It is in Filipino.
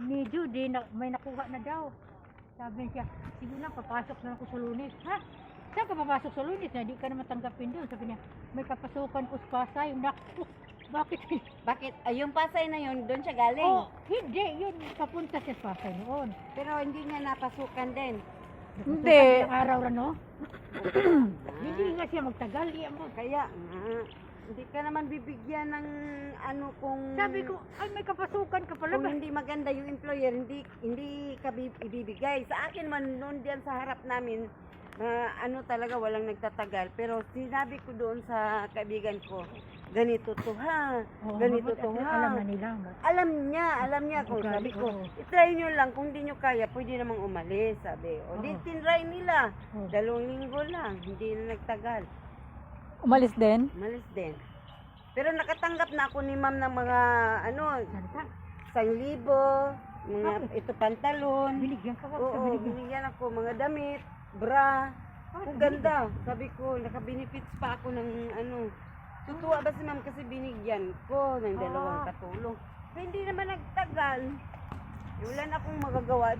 ni Judy, may nakuha na daw. Sabi niya, sige na, papasok na ako sa Lunes. Ha? Saan ka papasok sa Lunes? Na di ka naman tanggapin doon. Sabi niya, may kapasukan ko sa Pasay. Naku, bakit? Bakit? Ay, yung Pasay na yun, doon siya galing. Oh, hindi. Yun, papunta siya sa Pasay noon. Pero hindi niya napasukan din. Hindi. Ang araw na, no? Hindi nga siya magtagal. Iyan mo. Kaya, hindi ka naman bibigyan ng ano kung... Sabi ko, ay may kapasukan ka pala. Kung hindi maganda yung employer, hindi ka ibibigay. Sa akin man, noon diyan sa harap namin, na ano talaga walang nagtatagal. Pero sinabi ko doon sa kaibigan ko, ganito to ha, Oo, ganito mabuti, to ha. alam na nila. Alam niya kung Okay, sabi ko, oo. itry nyo lang, kung di nyo kaya, pwede namang umalis, sabi. O, di Oo. tinry nila. Oo. 2 linggo lang, hindi na nagtagal. Umalis din? Umalis din. Pero nakatanggap na ako ni ma'am ng mga, ano, Santa, 1,000, mga ito pantalon. binigyan ka ba? Oo, binigyan ako mga damit, bra. Ang ganda. Sabi ko, naka-benefits pa ako ng ano. Tutuwa ba si ma'am kasi binigyan ko ng 2 katulong. Pero hindi naman nagtagal. Wala na akong magagawa.